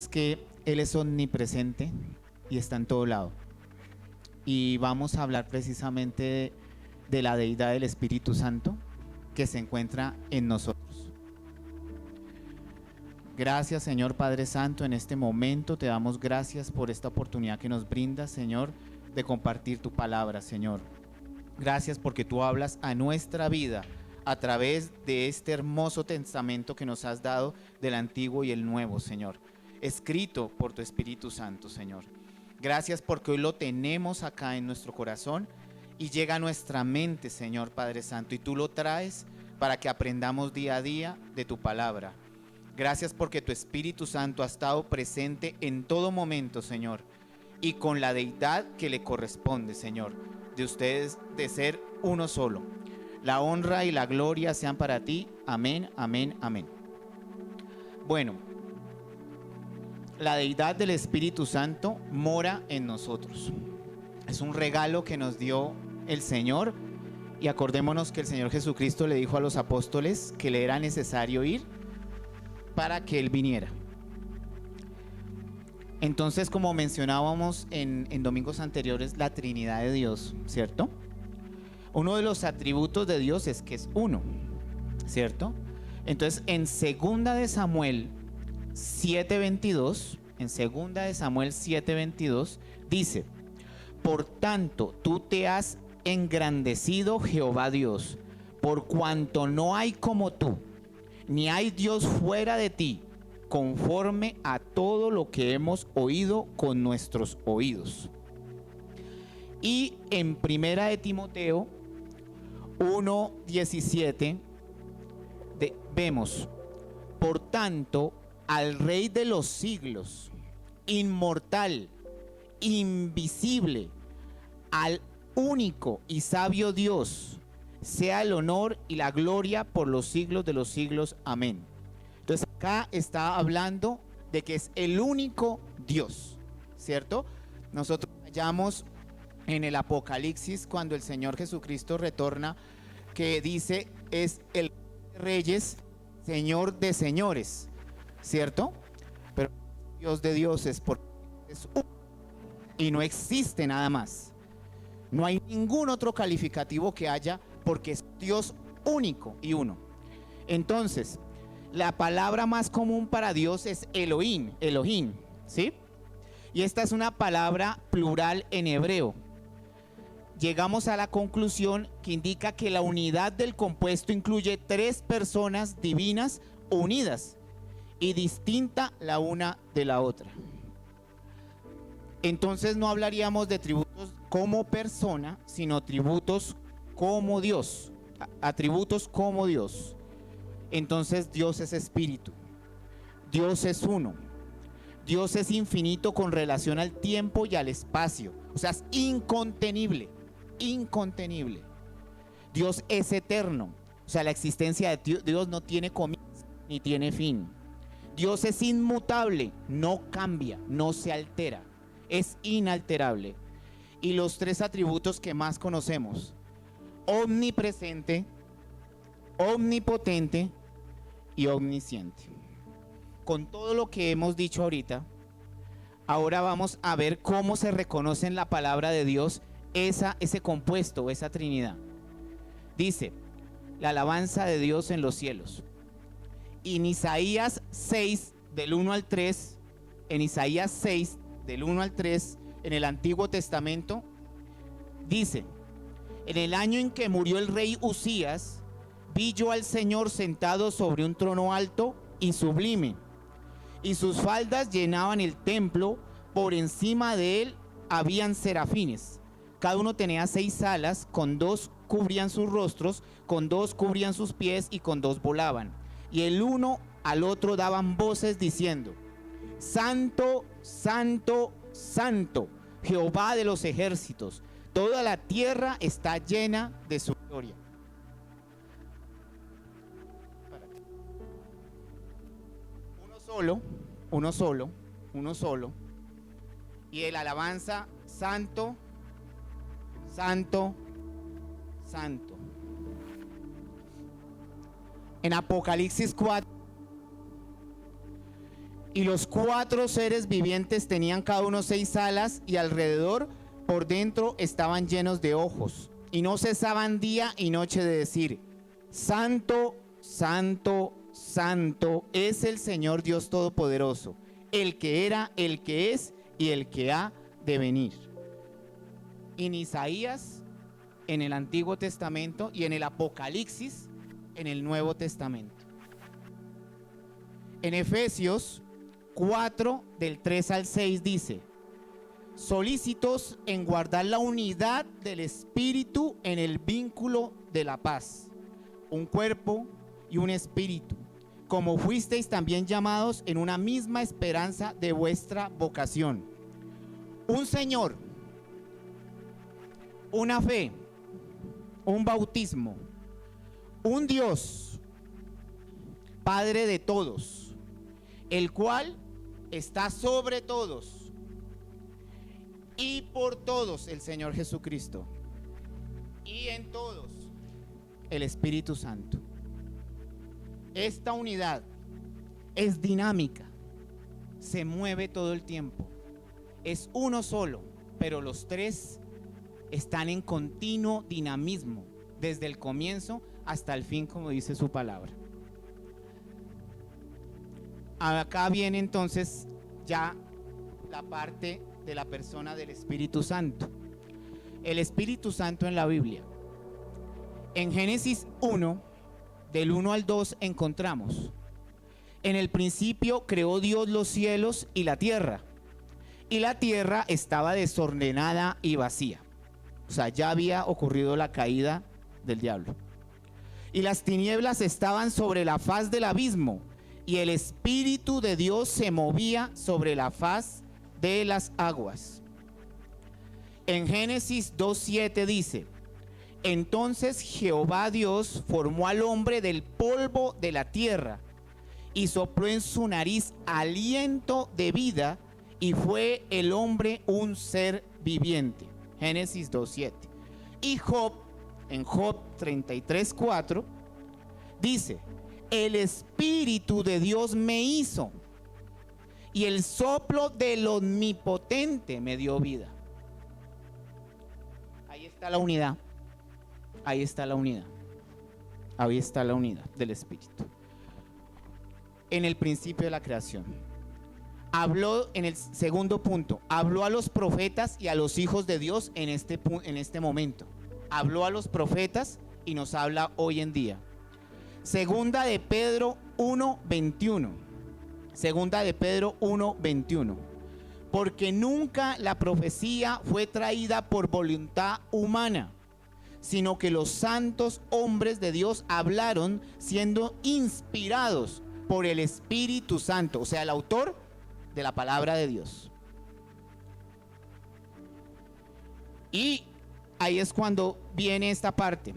es que Él es omnipresente y está en todo lado. Y vamos a hablar precisamente de la deidad del Espíritu Santo que se encuentra en nosotros. Gracias, Señor Padre Santo, en este momento te damos gracias por esta oportunidad que nos brindas, Señor, de compartir tu palabra, Señor. Gracias porque tú hablas a nuestra vida a través de este hermoso testamento que nos has dado del Antiguo y el Nuevo, Señor, escrito por tu Espíritu Santo, Señor. Gracias porque hoy lo tenemos acá en nuestro corazón y llega a nuestra mente, Señor Padre Santo, y tú lo traes para que aprendamos día a día de tu palabra. Gracias porque tu Espíritu Santo ha estado presente en todo momento, Señor, y con la deidad que le corresponde, Señor, de ustedes de ser uno solo. La honra y la gloria sean para ti. Amén, amén, amén. Bueno, la deidad del Espíritu Santo mora en nosotros. Es un regalo que nos dio el Señor, y acordémonos que el Señor Jesucristo le dijo a los apóstoles que le era necesario ir para que Él viniera. Entonces, como mencionábamos en domingos anteriores, la Trinidad de Dios, ¿cierto? Uno de los atributos de Dios es que es uno, ¿cierto? Entonces, en 2 de Samuel 7:22, en 2 de Samuel 7:22, dice: por tanto, tú te has engrandecido, Jehová Dios, por cuanto no hay como tú, ni hay Dios fuera de ti, conforme a todo lo que hemos oído con nuestros oídos. Y en Primera de Timoteo 1:17 vemos: por tanto, al Rey de los siglos, inmortal, invisible, al único y sabio Dios, sea el honor y la gloria por los siglos de los siglos. Amén. Entonces acá está hablando de que es el único Dios, ¿cierto? Nosotros hallamos en el Apocalipsis, cuando el Señor Jesucristo retorna, que dice: es el Rey de Reyes, Señor de señores, ¿cierto? Pero Dios de dioses, porque es uno y no existe nada más. No hay ningún otro calificativo que haya, porque es Dios único y uno. Entonces, la palabra más común para Dios es Elohim, Elohim, ¿sí? Y esta es una palabra plural en hebreo. Llegamos a la conclusión que indica que la unidad del compuesto incluye 3 personas divinas unidas y distinta la una de la otra. Entonces no hablaríamos de tributos como persona, sino tributos como Dios, atributos como Dios. Entonces Dios es espíritu, Dios es uno, Dios es infinito con relación al tiempo y al espacio, o sea, es incontenible, incontenible. Dios es eterno, o sea, la existencia de Dios no tiene comienzo ni tiene fin. Dios es inmutable, no cambia, no se altera, es inalterable. Y los 3 atributos que más conocemos: omnipresente, omnipotente y omnisciente. Con todo lo que hemos dicho ahorita, ahora vamos a ver cómo se reconoce en la palabra de Dios ese compuesto, esa Trinidad. Dice: la alabanza de Dios en los cielos. En Isaías 6, del 1 al 3, en Isaías 6, del 1 al 3, en el Antiguo Testamento, dice: en el año en que murió el rey Usías, vi yo al Señor sentado sobre un trono alto y sublime, y sus faldas llenaban el templo. Por encima de él habían serafines, cada uno tenía 6 alas, con 2 cubrían sus rostros, con 2 cubrían sus pies y con 2 volaban. Y el uno al otro daban voces diciendo: Santo, Santo, Santo, Jehová de los ejércitos, toda la tierra está llena de su gloria. Uno solo. Y el alabanza: Santo, Santo, Santo. En Apocalipsis 4, Y los 4 seres vivientes tenían cada uno 6 alas, y alrededor por dentro estaban llenos de ojos, y no cesaban día y noche de decir: Santo, Santo, Santo es el Señor Dios Todopoderoso, el que era, el que es y el que ha de venir. En Isaías, en el Antiguo Testamento, y en el Apocalipsis, en el Nuevo Testamento. En Efesios 4, del 3 al 6 dice: solícitos en guardar la unidad del Espíritu en el vínculo de la paz, un cuerpo y un espíritu, como fuisteis también llamados en una misma esperanza de vuestra vocación. Un Señor, una fe, un bautismo, un Dios, Padre de todos, el cual está sobre todos y por todos el Señor Jesucristo, y en todos el Espíritu Santo. Esta unidad es dinámica, se mueve todo el tiempo, es uno solo, pero los 3 están en continuo dinamismo desde el comienzo hasta el fin, como dice su palabra. Acá viene entonces ya la parte de la persona del Espíritu Santo. El Espíritu Santo en la Biblia. En Génesis 1, del 1 al 2 encontramos: en el principio creó Dios los cielos y la tierra estaba desordenada y vacía. O sea, ya había ocurrido la caída del diablo. Y las tinieblas estaban sobre la faz del abismo, y el Espíritu de Dios se movía sobre la faz de las aguas. En Génesis 2:7 dice: entonces Jehová Dios formó al hombre del polvo de la tierra y sopló en su nariz aliento de vida, y fue el hombre un ser viviente. Génesis 2:7. Y Job, en Job 33:4 dice: el Espíritu de Dios me hizo, y el soplo del Omnipotente me dio vida. Ahí está la unidad. Ahí está la unidad. Ahí está la unidad del Espíritu. En el principio de la creación. Habló, en el segundo punto, habló a los profetas y a los hijos de Dios en este momento. Habló a los profetas y nos habla hoy en día. Segunda de Pedro 1:21. Segunda de Pedro 1:21. Porque nunca la profecía fue traída por voluntad humana, sino que los santos hombres de Dios hablaron siendo inspirados por el Espíritu Santo, o sea, el autor de la palabra de Dios. Y ahí es cuando viene esta parte.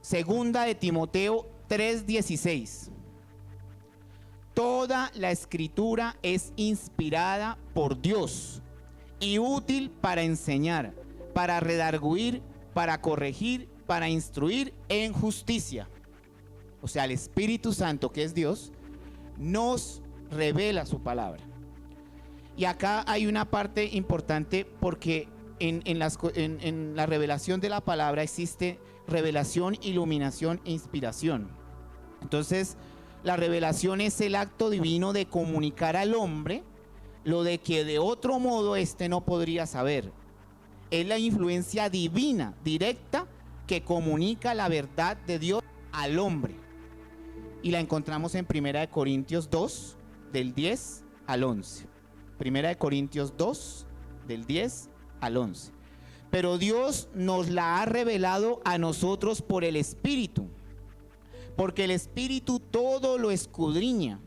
Segunda de Timoteo 3:16. Toda la escritura es inspirada por Dios y útil para enseñar, para redarguir, para corregir, para instruir en justicia. O sea, el Espíritu Santo, que es Dios, nos revela su palabra. Y acá hay una parte importante, porque en la revelación de la palabra existe revelación, iluminación e inspiración. Entonces, la revelación es el acto divino de comunicar al hombre lo de que de otro modo éste no podría saber. Es la influencia divina, directa, que comunica la verdad de Dios al hombre. Y la encontramos en 1 Corintios 2, del 10 al 11. 1 Corintios 2, del 10 al 11. Pero Dios nos la ha revelado a nosotros por el Espíritu, porque el Espíritu todo lo escudriña,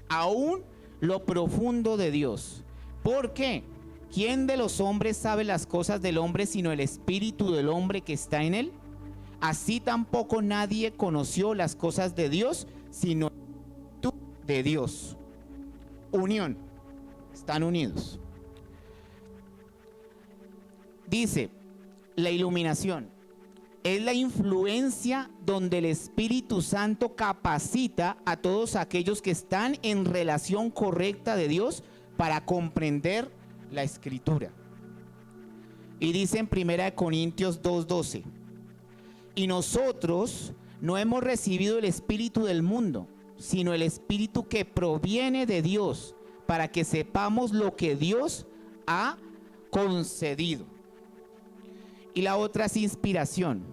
aún lo profundo de Dios. ¿Por qué? ¿Quién de los hombres sabe las cosas del hombre sino el espíritu del hombre que está en él? Así tampoco nadie conoció las cosas de Dios sino el Espíritu de Dios. Unión. Están unidos. Dice la iluminación. Es la influencia donde el Espíritu Santo capacita a todos aquellos que están en relación correcta de Dios para comprender la Escritura. Y dice en 1 Corintios 2:12, y nosotros no hemos recibido el espíritu del mundo, sino el espíritu que proviene de Dios, para que sepamos lo que Dios ha concedido. Y la otra es inspiración,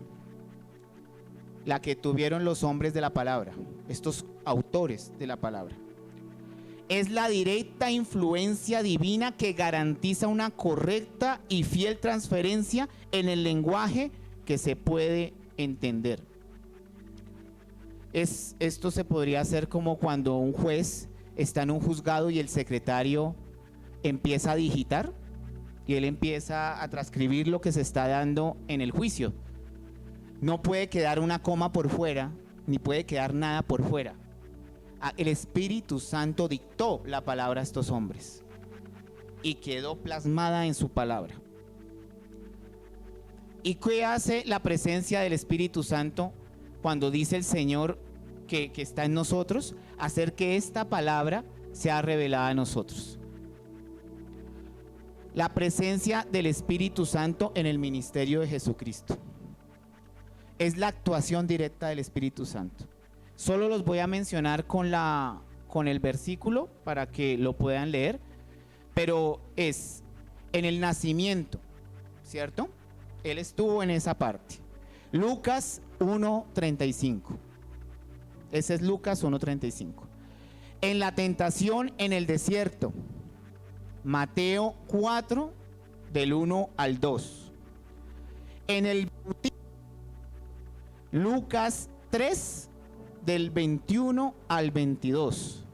la que tuvieron los hombres de la palabra, estos autores de la palabra. Es la directa influencia divina que garantiza una correcta y fiel transferencia en el lenguaje que se puede entender. Esto se podría hacer como cuando un juez está en un juzgado y el secretario empieza a digitar y él empieza a transcribir lo que se está dando en el juicio. No puede quedar una coma por fuera, ni puede quedar nada por fuera. El Espíritu Santo dictó la palabra a estos hombres y quedó plasmada en su palabra. ¿Y qué hace la presencia del Espíritu Santo cuando dice el Señor que está en nosotros? Hacer que esta palabra sea revelada a nosotros. La presencia del Espíritu Santo en el ministerio de Jesucristo es la actuación directa del Espíritu Santo. Solo los voy a mencionar con el versículo para que lo puedan leer, pero es en el nacimiento, ¿cierto? Él estuvo en esa parte. Lucas 1:35. Ese es Lucas 1:35. En la tentación en el desierto. Mateo 4, del 1 al 2. En el bautismo. Lucas 3, del 21 al 22.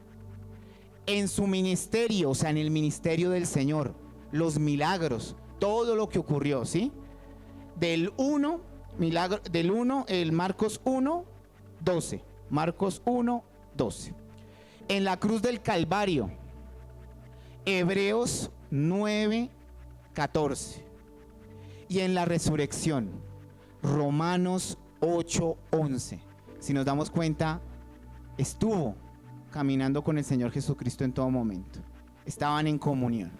En su ministerio, o sea, en el ministerio del Señor, los milagros, todo lo que ocurrió, ¿sí? Del 1, el Marcos 1, 12. Marcos 1, 12. En la cruz del Calvario, Hebreos 9, 14. Y en la resurrección, Romanos 8, 11. Si nos damos cuenta, estuvo caminando con el Señor Jesucristo en todo momento. Estaban en comunión.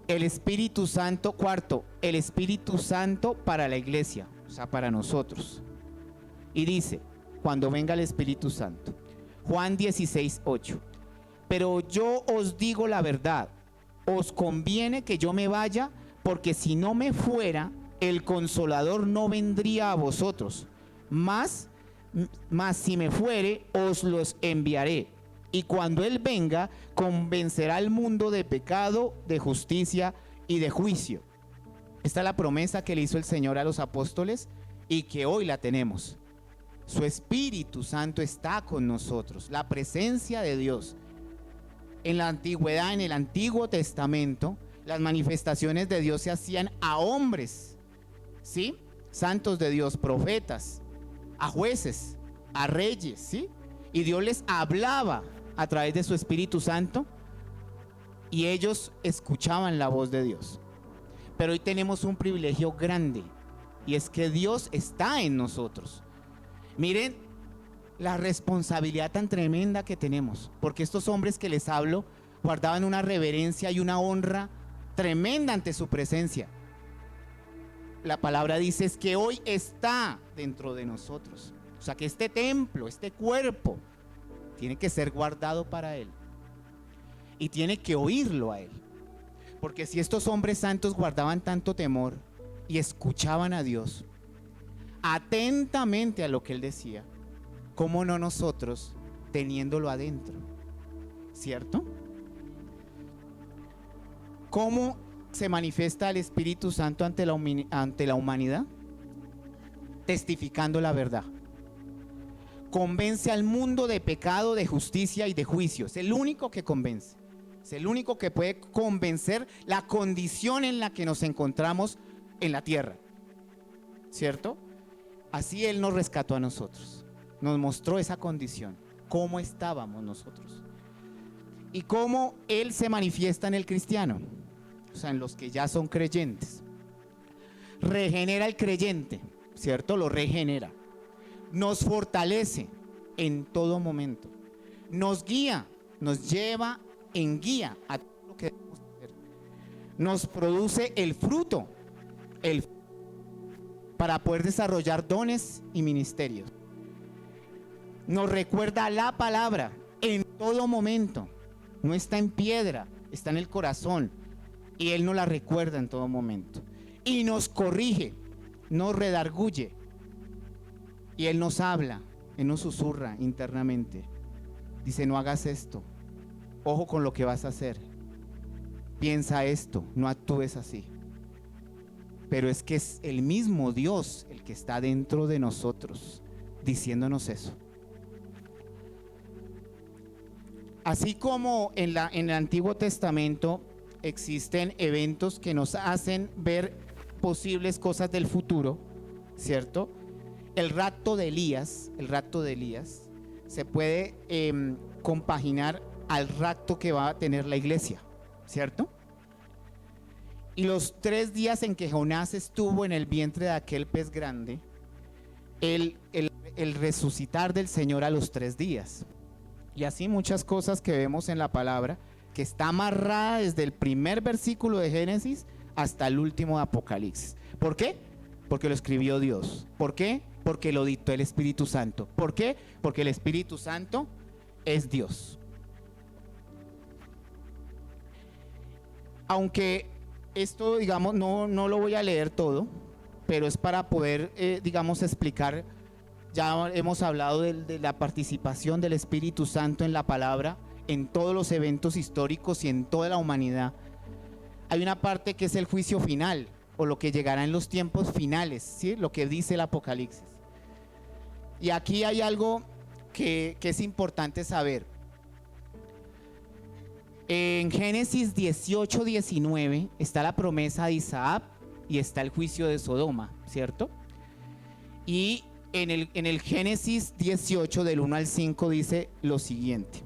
El Espíritu Santo, cuarto, el Espíritu Santo para la iglesia, o sea, para nosotros. Y dice, cuando venga el Espíritu Santo, Juan 16, 8. Pero yo os digo la verdad, os conviene que yo me vaya, porque si no me fuera, el Consolador no vendría a vosotros. Mas si me fuere, os los enviaré. Y cuando Él venga, convencerá al mundo de pecado, de justicia y de juicio. Esta es la promesa que le hizo el Señor a los apóstoles y que hoy la tenemos. Su Espíritu Santo está con nosotros. La presencia de Dios. En la antigüedad, en el Antiguo Testamento, las manifestaciones de Dios se hacían a hombres, ¿sí? Santos de Dios, profetas, a jueces, a reyes, ¿sí? Y Dios les hablaba a través de su Espíritu Santo y ellos escuchaban la voz de Dios. Pero hoy tenemos un privilegio grande y es que Dios está en nosotros. Miren la responsabilidad tan tremenda que tenemos, porque estos hombres que les hablo guardaban una reverencia y una honra tremenda ante su presencia. La palabra dice es que hoy está dentro de nosotros. O sea que este templo, este cuerpo, tiene que ser guardado para Él. Y tiene que oírlo a Él. Porque si estos hombres santos guardaban tanto temor y escuchaban a Dios atentamente a lo que Él decía, ¿cómo no nosotros teniéndolo adentro? ¿Cierto? ¿Cómo se manifiesta el Espíritu Santo ante la humanidad? Testificando la verdad. Convence al mundo de pecado, de justicia y de juicio. Es el único que convence. Es el único que puede convencer la condición en la que nos encontramos en la tierra. ¿Cierto? Así Él nos rescató a nosotros. Nos mostró esa condición. Cómo estábamos nosotros. Y cómo Él se manifiesta en el cristiano. O sea, en los que ya son creyentes. regenera al creyente, ¿cierto? Lo regenera. Nos fortalece en todo momento. Nos guía, nos lleva en guía a todo lo que debemos hacer. Nos produce el fruto para poder desarrollar dones y ministerios. Nos recuerda la palabra en todo momento. No está en piedra, está en el corazón. Y Él nos la recuerda en todo momento. Y nos corrige, nos redarguye. Y Él nos habla, Él nos susurra internamente. Dice, no hagas esto. Ojo con lo que vas a hacer. Piensa esto, no actúes así. Pero es que es el mismo Dios el que está dentro de nosotros diciéndonos eso. Así como en el Antiguo Testamento existen eventos que nos hacen ver posibles cosas del futuro, ¿cierto? El rapto de Elías se puede compaginar al rapto que va a tener la iglesia, ¿cierto? Y los 3 días en que Jonás estuvo en el vientre de aquel pez grande, el resucitar del Señor a los 3 días. Y así muchas cosas que vemos en la palabra, que está amarrada desde el primer versículo de Génesis hasta el último de Apocalipsis. ¿Por qué? Porque lo escribió Dios. ¿Por qué? Porque lo dictó el Espíritu Santo. ¿Por qué? Porque el Espíritu Santo es Dios. Aunque esto, digamos, no lo voy a leer todo, pero es para poder, digamos, explicar. Ya hemos hablado de la participación del Espíritu Santo en la palabra, en todos los eventos históricos y en toda la humanidad. Hay una parte que es el juicio final, o lo que llegará en los tiempos finales, ¿sí? Lo que dice el Apocalipsis. Y aquí hay algo que es importante saber. En Génesis 18:19 está la promesa de Isaac y está el juicio de Sodoma, ¿cierto? Y en el Génesis 18 del 1 al 5 dice lo siguiente: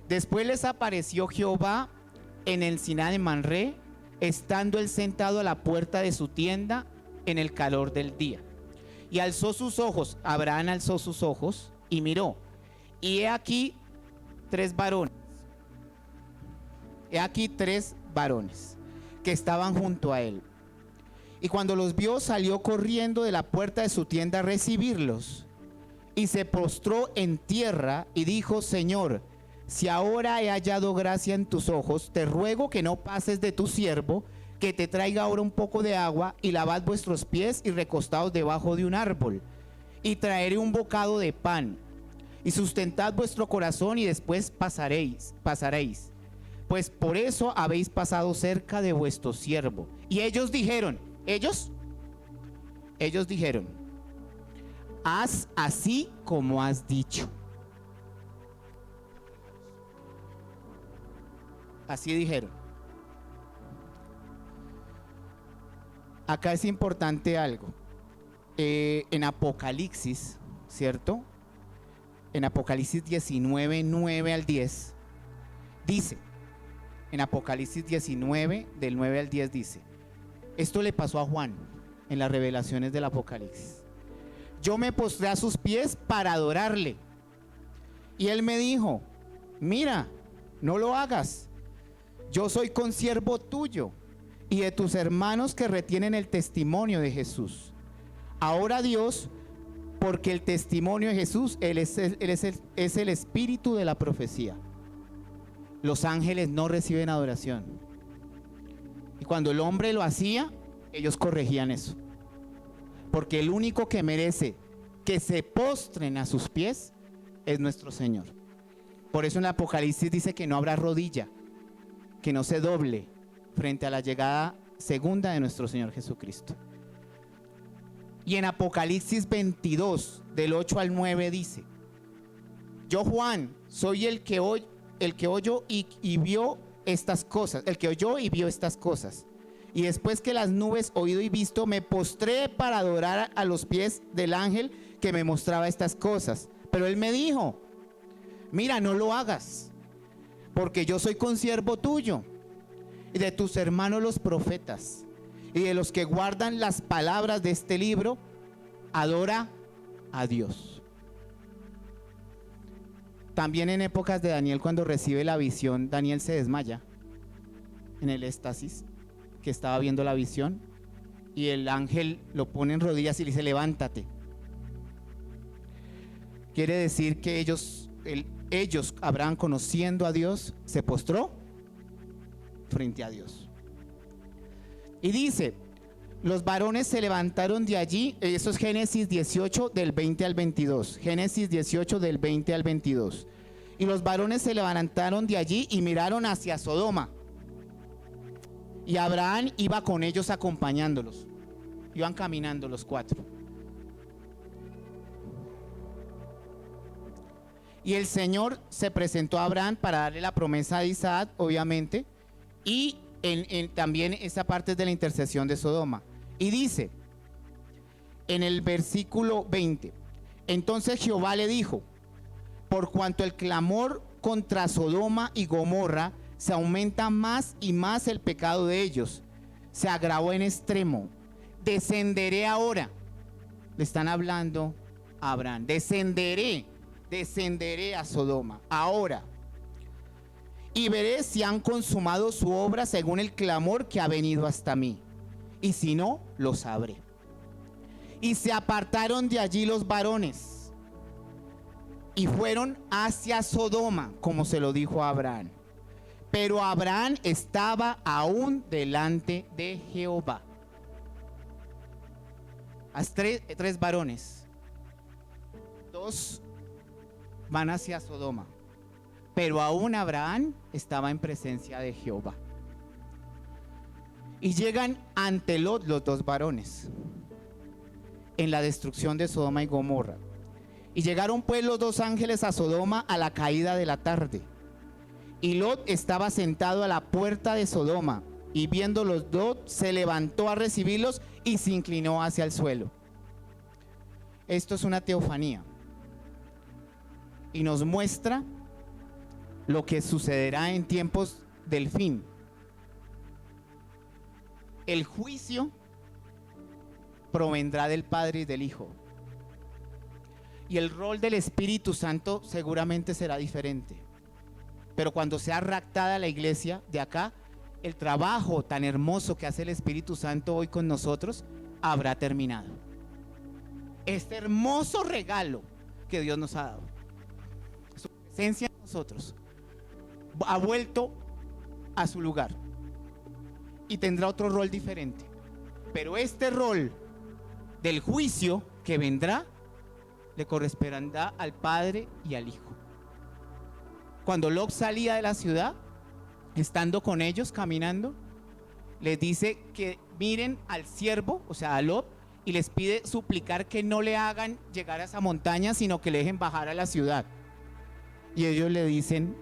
después les apareció Jehová en el Sinaí de Manré, estando él sentado a la puerta de su tienda en el calor del día. Y alzó sus ojos, Abraham alzó sus ojos y miró, y he aquí 3 varones. He aquí 3 varones que estaban junto a él. Y cuando los vio, salió corriendo de la puerta de su tienda a recibirlos. Y se postró en tierra y dijo: Señor, si ahora he hallado gracia en tus ojos, te ruego que no pases de tu siervo, que te traiga ahora un poco de agua, y lavad vuestros pies y recostaos debajo de un árbol. Y traeré un bocado de pan, y sustentad vuestro corazón, y después pasaréis. Pues por eso habéis pasado cerca de vuestro siervo. Y ellos dijeron, ellos dijeron: haz así como has dicho. Así dijeron. Acá es importante algo. En Apocalipsis, ¿cierto? En Apocalipsis 19, 9 al 10, dice, en Apocalipsis 19, del 9 al 10 dice, esto le pasó a Juan en las revelaciones del Apocalipsis: yo me postré a sus pies para adorarle. Y él me dijo: mira, no lo hagas. Yo soy consiervo tuyo y de tus hermanos que retienen el testimonio de Jesús. Ahora Dios, porque el testimonio de Jesús, Él es el espíritu de la profecía. Los ángeles no reciben adoración. Y cuando el hombre lo hacía, ellos corregían eso. Porque el único que merece que se postren a sus pies es nuestro Señor. Por eso en el Apocalipsis dice que no habrá rodilla que no se doble frente a la llegada segunda de nuestro Señor Jesucristo. Y en Apocalipsis 22, del 8 al 9 dice: yo, Juan, soy el que oyó y vio estas cosas, el que oyó y vio estas cosas. Y después que las nubes oído y visto, me postré para adorar a los pies del ángel que me mostraba estas cosas. Pero él me dijo: mira, no lo hagas, porque yo soy consiervo tuyo y de tus hermanos los profetas, y y de los que guardan las palabras de este libro, adora a Dios. También en épocas de Daniel, cuando recibe la visión, Daniel se desmaya en el éxtasis que estaba viendo la visión, y el ángel lo pone en rodillas y le dice: levántate. Quiere decir que ellos, Abraham, conociendo a Dios, se postró frente a Dios. Y dice: los varones se levantaron de allí. Eso es Génesis 18 del 20 al 22. Génesis 18 del 20 al 22. Y los varones se levantaron de allí y miraron hacia Sodoma. Y Abraham iba con ellos acompañándolos. Iban caminando los cuatro. Y el Señor se presentó a Abraham para darle la promesa de Isaac, obviamente. Y también esa parte es de la intercesión de Sodoma. Y dice en el versículo 20: entonces Jehová le dijo: por cuanto el clamor contra Sodoma y Gomorra se aumenta más y más el pecado de ellos, se agravó en extremo, descenderé ahora. Le están hablando a Abraham: descenderé a Sodoma ahora, y veré si han consumado su obra según el clamor que ha venido hasta mí, y si no, lo sabré. Y se apartaron de allí los varones y fueron hacia Sodoma, como se lo dijo a Abraham. Pero Abraham estaba aún delante de Jehová. Tres varones, dos van hacia Sodoma, pero aún Abraham estaba en presencia de Jehová. Y llegan ante Lot los dos varones en la destrucción de Sodoma y Gomorra. Y llegaron pues los dos ángeles a Sodoma a la caída de la tarde. Y Lot estaba sentado a la puerta de Sodoma, y viendo los dos se levantó a recibirlos y se inclinó hacia el suelo. Esto es una teofanía y nos muestra lo que sucederá en tiempos del fin. El juicio provendrá del Padre y del Hijo, y el rol del Espíritu Santo seguramente será diferente. Pero cuando sea raptada la iglesia de acá, el trabajo tan hermoso que hace el Espíritu Santo hoy con nosotros habrá terminado. Este hermoso regalo que Dios nos ha dado, su presencia en nosotros, ha vuelto a su lugar y tendrá otro rol diferente. Pero este rol del juicio que vendrá le corresponderá al Padre y al Hijo. Cuando Lot salía de la ciudad, estando con ellos caminando, les dice que miren al siervo, o sea a Lot, y les pide suplicar que no le hagan llegar a esa montaña, sino que le dejen bajar a la ciudad. Y ellos le dicen: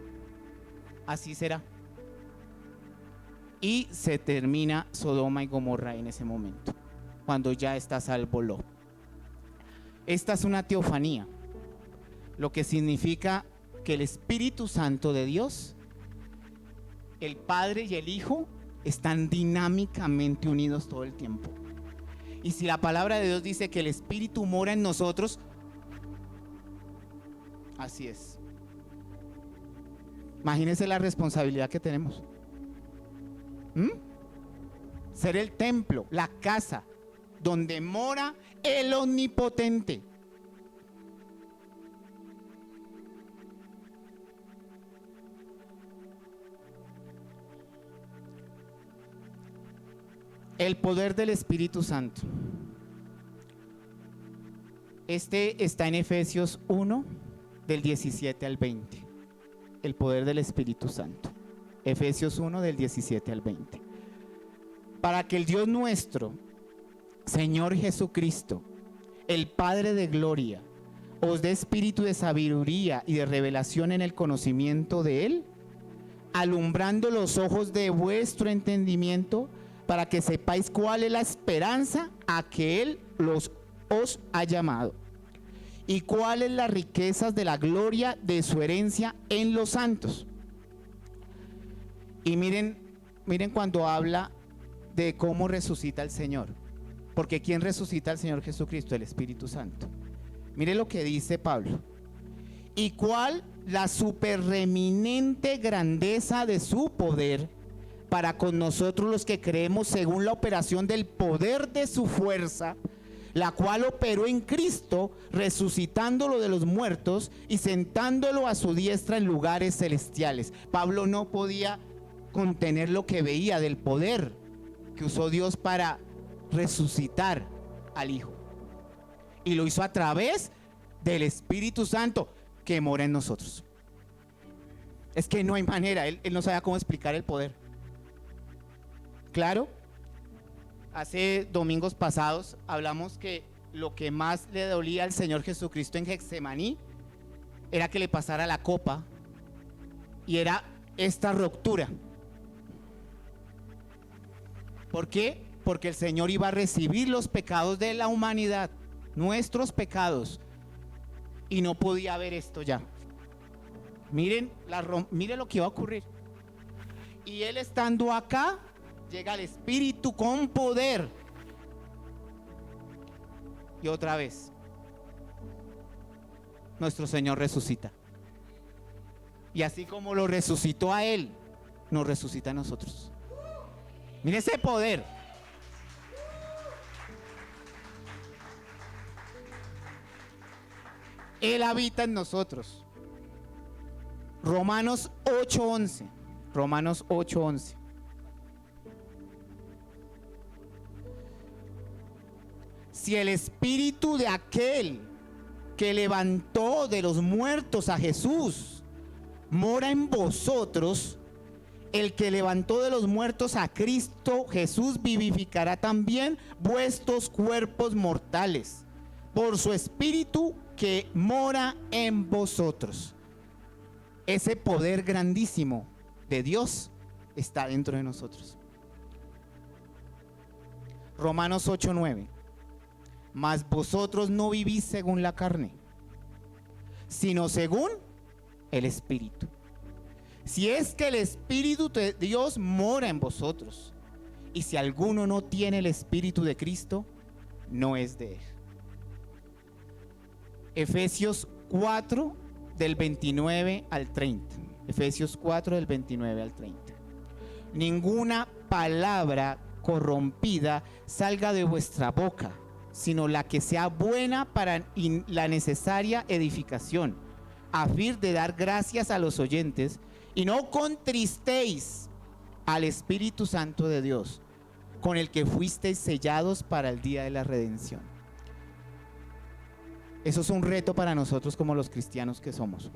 así será. Y se termina Sodoma y Gomorra en ese momento, cuando ya está salvo Lot. Esta es una teofanía, lo que significa que el Espíritu Santo de Dios, el Padre y el Hijo, están dinámicamente unidos todo el tiempo. Y si la palabra de Dios dice que el Espíritu mora en nosotros, así es. Imagínense la responsabilidad que tenemos. Ser el templo, la casa donde mora el Omnipotente. El poder del Espíritu Santo. Este está en Efesios 1, del 17 al 20. El poder del Espíritu Santo. Efesios 1, del 17 al 20. Para que el Dios nuestro, Señor Jesucristo, el Padre de gloria, os dé espíritu de sabiduría y de revelación en el conocimiento de Él, alumbrando los ojos de vuestro entendimiento, para que sepáis cuál es la esperanza a que Él os ha llamado, y cuáles las riquezas de la gloria de su herencia en los santos. Y miren cuando habla de cómo resucita el Señor. Porque ¿quién resucita al Señor Jesucristo? El Espíritu Santo. Mire lo que dice Pablo. ¿Y cuál la superreminente grandeza de su poder para con nosotros los que creemos según la operación del poder de su fuerza, la cual operó en Cristo, resucitándolo de los muertos y sentándolo a su diestra en lugares celestiales? Pablo no podía contener lo que veía del poder que usó Dios para resucitar al Hijo. Y lo hizo a través del Espíritu Santo que mora en nosotros. Es que no hay manera, él no sabía cómo explicar el poder. Claro, hace domingos pasados hablamos que lo que más le dolía al Señor Jesucristo en Getsemaní era que le pasara la copa, y era esta ruptura. ¿Por qué? Porque el Señor iba a recibir los pecados de la humanidad, nuestros pecados, y no podía haber esto ya. Miren lo que iba a ocurrir. Y él estando acá, llega el Espíritu con poder. Y otra vez, nuestro Señor resucita. Y así como lo resucitó a él, nos resucita a nosotros. Mire ese poder. Él habita en nosotros. Romanos 8:11. Romanos 8:11. Si el espíritu de aquel que levantó de los muertos a Jesús mora en vosotros, el que levantó de los muertos a Cristo Jesús vivificará también vuestros cuerpos mortales por su espíritu que mora en vosotros. Ese poder grandísimo de Dios está dentro de nosotros. Romanos 8:9. Mas vosotros no vivís según la carne, sino según el Espíritu. Si es que el Espíritu de Dios mora en vosotros, y si alguno no tiene el Espíritu de Cristo, no es de él. Efesios 4 del 29 al 30. Efesios 4 del 29 al 30. Ninguna palabra corrompida salga de vuestra boca, sino la que sea buena para la necesaria edificación, a fin de dar gracias a los oyentes, y no contristéis al Espíritu Santo de Dios, con el que fuisteis sellados para el día de la redención. Eso es un reto para nosotros como los cristianos que somos.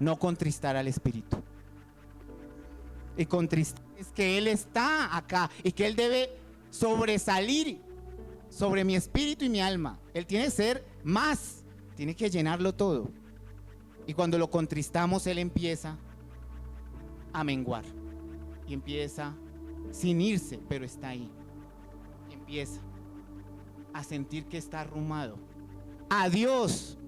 No contristar al Espíritu. Y contristar es que Él está acá y que Él debe sobresalir sobre mi espíritu y mi alma. Él tiene que ser más, tiene que llenarlo todo. Y cuando lo contristamos, Él empieza a menguar. Y empieza sin irse, pero está ahí. Empieza a sentir que está arrumado. A Dios.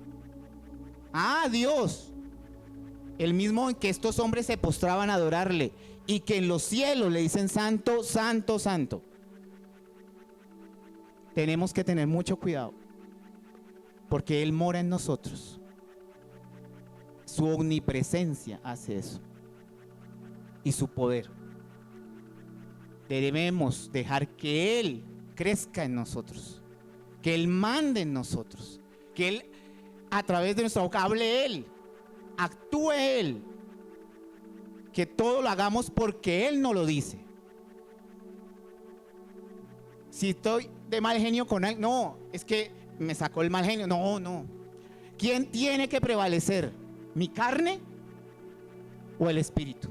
El mismo en que estos hombres se postraban a adorarle, y que en los cielos le dicen santo, santo, santo. Tenemos que tener mucho cuidado, porque Él mora en nosotros. Su omnipresencia hace eso, y su poder. Debemos dejar que Él crezca en nosotros, que Él mande en nosotros, que Él a través de nuestra boca hable Él, actúe Él, que todo lo hagamos porque Él nos lo dice. Si estoy de mal genio con alguien, no, es que me sacó el mal genio, no. ¿Quién tiene que prevalecer? ¿Mi carne o el espíritu?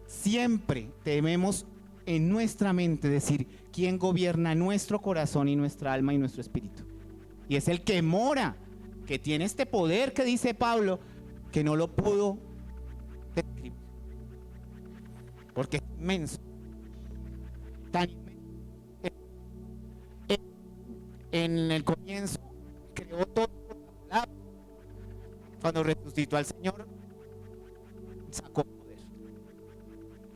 Siempre debemos en nuestra mente decir quién gobierna nuestro corazón y nuestra alma y nuestro espíritu. Y es el que mora, que tiene este poder que dice Pablo, que no lo pudo describir, porque es inmenso, tan inmenso. En el comienzo creó todo por la palabra. Cuando resucitó al Señor, sacó poder,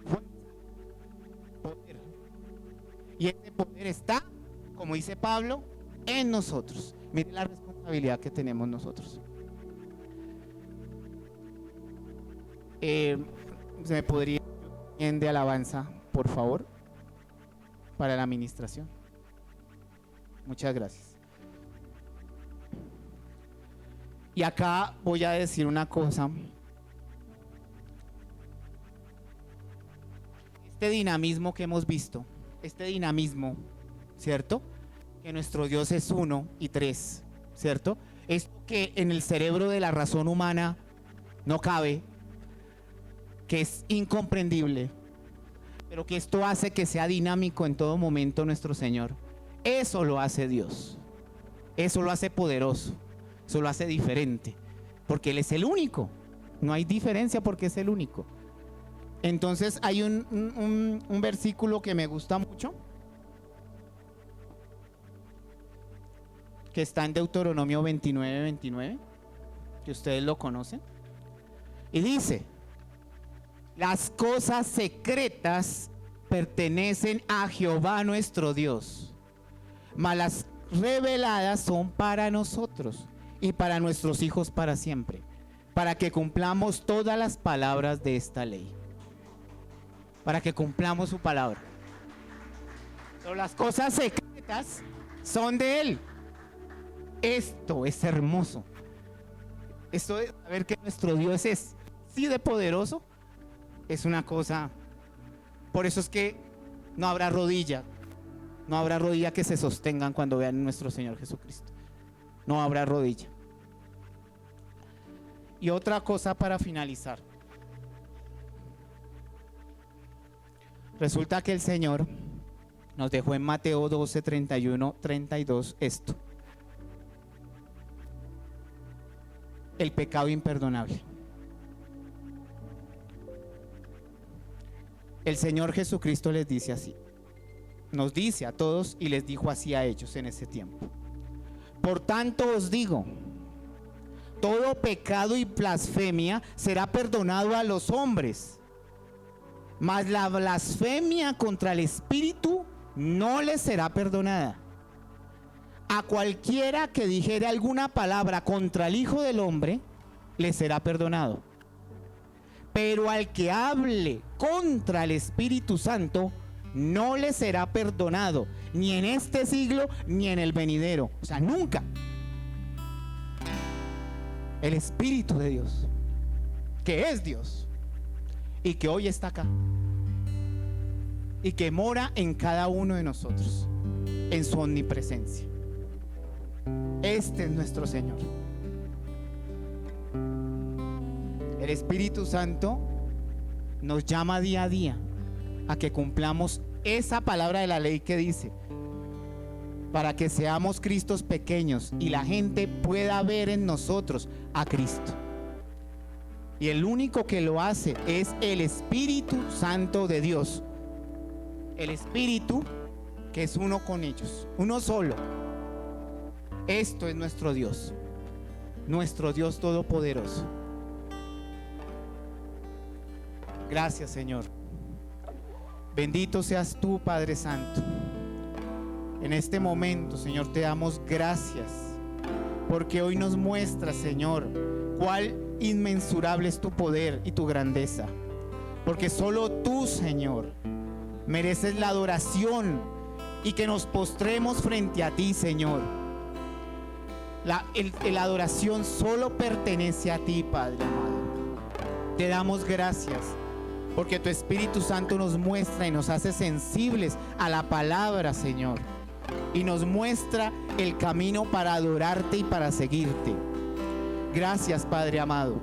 fuerza, dice Pablo, en nosotros. Mire la responsabilidad que tenemos nosotros. ¿Se me podría ir de alabanza, por favor, para la administración? Muchas gracias. Y acá voy a decir una cosa. Este dinamismo que hemos visto, este dinamismo, ¿cierto? Que nuestro Dios es uno y tres, ¿cierto? Esto que en el cerebro de la razón humana no cabe, que es incomprendible, pero que esto hace que sea dinámico en todo momento nuestro Señor. Eso lo hace Dios. Eso lo hace poderoso. Eso lo hace diferente. Porque Él es el único. No hay diferencia porque es el único. Entonces hay un versículo que me gusta mucho, que está en Deuteronomio 29:29, que ustedes lo conocen. Y dice: las cosas secretas pertenecen a Jehová nuestro Dios, mas las reveladas son para nosotros y para nuestros hijos para siempre, para que cumplamos todas las palabras de esta ley. Para que cumplamos su palabra. Pero las cosas secretas son de Él. Esto es hermoso. Esto de saber que nuestro Dios es así de poderoso es una cosa. Por eso es que no habrá rodilla que se sostengan cuando vean a nuestro Señor Jesucristo. No habrá rodilla. Y otra cosa para finalizar. Resulta que el Señor nos dejó en Mateo 12, 31, 32 esto: el pecado imperdonable. El Señor Jesucristo les dice así, nos dice a todos y les dijo así a ellos en ese tiempo: por tanto os digo, todo pecado y blasfemia será perdonado a los hombres, mas la blasfemia contra el Espíritu no les será perdonada. A cualquiera que dijere alguna palabra contra el Hijo del Hombre, le será perdonado. Pero al que hable contra el Espíritu Santo, no le será perdonado, ni en este siglo, ni en el venidero. O sea, nunca. El Espíritu de Dios, que es Dios, y que hoy está acá, y que mora en cada uno de nosotros, en su omnipresencia. Este es nuestro Señor. El Espíritu Santo nos llama día a día a que cumplamos esa palabra de la ley que dice: para que seamos Cristos pequeños y la gente pueda ver en nosotros a Cristo. Y el único que lo hace es el Espíritu Santo de Dios. El Espíritu que es uno con ellos, uno solo. Esto es nuestro Dios todopoderoso. Gracias, Señor. Bendito seas tú, Padre Santo. En este momento, Señor, te damos gracias porque hoy nos muestras, Señor, cuál inmensurable es tu poder y tu grandeza. Porque solo tú, Señor, mereces la adoración y que nos postremos frente a ti, Señor. La adoración solo pertenece a ti, Padre amado. Te damos gracias porque tu Espíritu Santo nos muestra y nos hace sensibles a la palabra, Señor, y nos muestra el camino para adorarte y para seguirte. Gracias, Padre amado,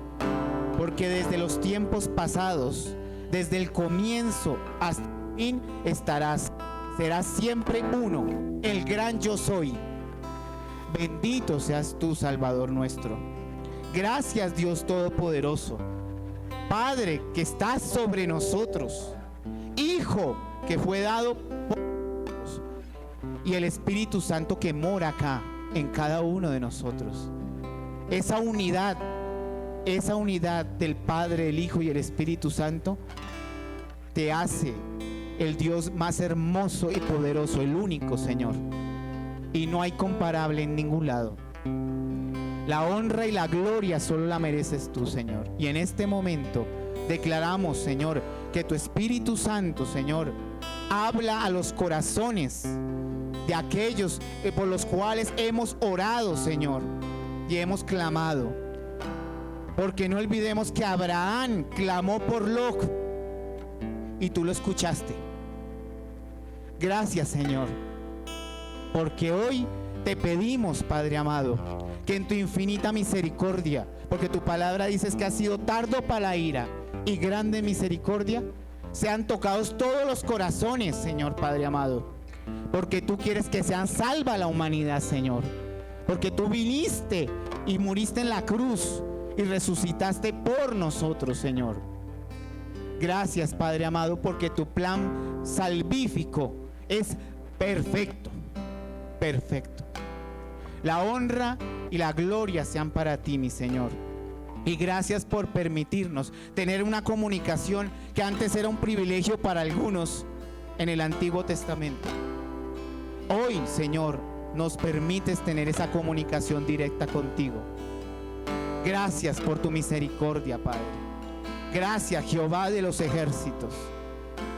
porque desde los tiempos pasados, desde el comienzo hasta el fin serás siempre uno, el gran yo soy. Bendito seas tú, Salvador nuestro. Gracias, Dios Todopoderoso. Padre que estás sobre nosotros, Hijo que fue dado por nosotros, y el Espíritu Santo que mora acá en cada uno de nosotros. Esa unidad del Padre, el Hijo y el Espíritu Santo te hace el Dios más hermoso y poderoso, el único, Señor. y no hay comparable en ningún lado. La honra y la gloria solo la mereces tú, Señor. Y en este momento declaramos, Señor, que tu Espíritu Santo, Señor, habla a los corazones de aquellos por los cuales hemos orado, Señor, y hemos clamado. Porque no olvidemos que Abraham clamó por Lot y tú lo escuchaste. Gracias, Señor, porque hoy te pedimos, Padre amado, que en tu infinita misericordia, porque tu palabra dices que has sido tardo para la ira y grande misericordia, sean tocados todos los corazones, Señor Padre amado, porque tú quieres que sean salva la humanidad, Señor, porque tú viniste y muriste en la cruz y resucitaste por nosotros, Señor. Gracias, Padre amado, porque tu plan salvífico es perfecto, perfecto. La honra y la gloria sean para ti, mi Señor. Y gracias por permitirnos tener una comunicación que antes era un privilegio para algunos en el Antiguo Testamento. Hoy, Señor, nos permites tener esa comunicación directa contigo. Gracias por tu misericordia, Padre. Gracias, Jehová de los ejércitos,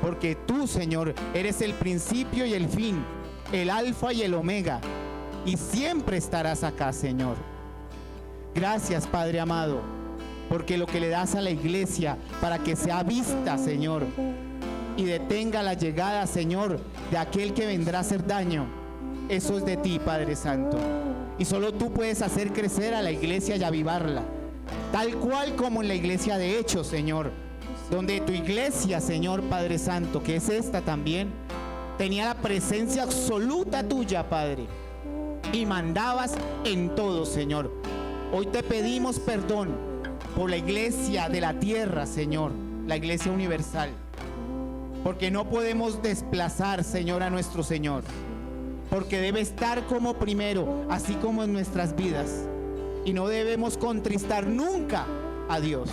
porque tú, Señor, eres el principio y el fin, el alfa y el omega, y siempre estarás acá, Señor. Gracias, Padre amado, porque lo que le das a la iglesia para que sea vista, Señor, y detenga la llegada, Señor, de aquel que vendrá a hacer daño, eso es de ti, Padre Santo. Y solo tú puedes hacer crecer a la iglesia y avivarla, tal cual como en la iglesia de Hechos, Señor, donde tu iglesia, Señor Padre Santo, que es esta también, tenía la presencia absoluta tuya, Padre, y mandabas en todo, Señor. Hoy te pedimos perdón por la iglesia de la tierra, Señor, la iglesia universal, porque no podemos desplazar, Señor, a nuestro Señor, porque debe estar como primero, así como en nuestras vidas, y no debemos contristar nunca a Dios,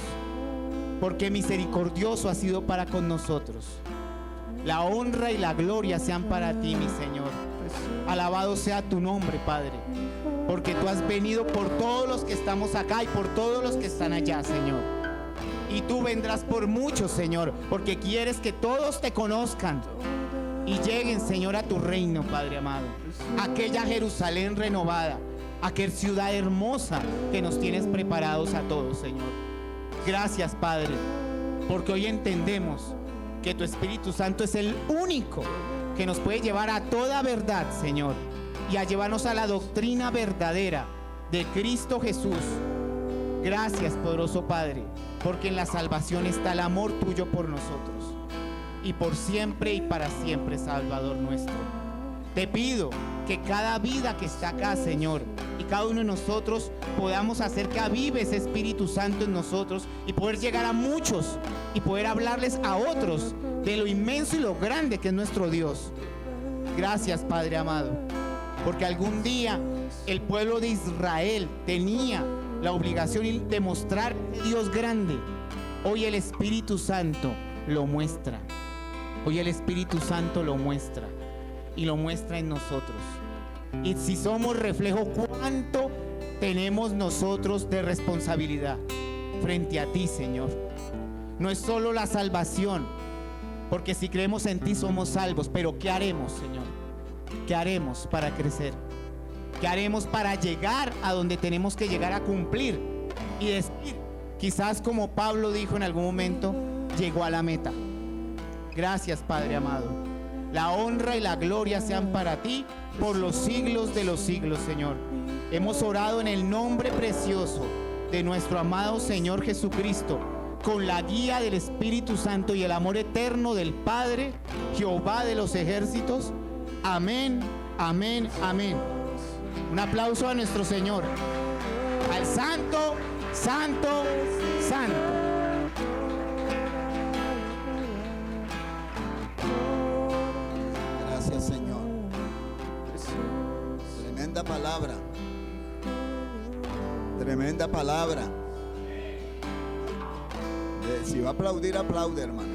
porque misericordioso ha sido para con nosotros. La honra y la gloria sean para ti, mi Señor. Alabado sea tu nombre, Padre, porque tú has venido por todos los que estamos acá y por todos los que están allá, Señor. Y tú vendrás por muchos, Señor, porque quieres que todos te conozcan y lleguen, Señor, a tu reino, Padre amado. Aquella Jerusalén renovada, aquella ciudad hermosa que nos tienes preparados a todos, Señor. Gracias, Padre, porque hoy entendemos que tu Espíritu Santo es el único que nos puede llevar a toda verdad, Señor, y a llevarnos a la doctrina verdadera de Cristo Jesús. Gracias, poderoso Padre, porque en la salvación está el amor tuyo por nosotros, y por siempre y para siempre, Salvador nuestro. Te pido que cada vida que está acá, Señor, y cada uno de nosotros podamos hacer que avive ese Espíritu Santo en nosotros y poder llegar a muchos y poder hablarles a otros de lo inmenso y lo grande que es nuestro Dios. Gracias, Padre amado, porque algún día el pueblo de Israel tenía la obligación de mostrar Dios grande. Hoy el Espíritu Santo lo muestra. Hoy el Espíritu Santo lo muestra y lo muestra en nosotros. Y si somos reflejo, ¿cuánto tenemos nosotros de responsabilidad frente a ti, Señor? No es solo la salvación, porque si creemos en ti somos salvos, pero ¿qué haremos, Señor? ¿Qué haremos para crecer? ¿Qué haremos para llegar a donde tenemos que llegar a cumplir? Y decir, quizás como Pablo dijo en algún momento, llegó a la meta. Gracias, Padre amado. La honra y la gloria sean para ti por los siglos de los siglos, Señor. Hemos orado en el nombre precioso de nuestro amado Señor Jesucristo, con la guía del Espíritu Santo y el amor eterno del Padre, Jehová de los ejércitos. Amén, amén, amén. Un aplauso a nuestro Señor, al Santo, Santo, Santo. Gracias, Señor. Tremenda palabra. Tremenda palabra. Si va a aplaudir, aplaude, hermano.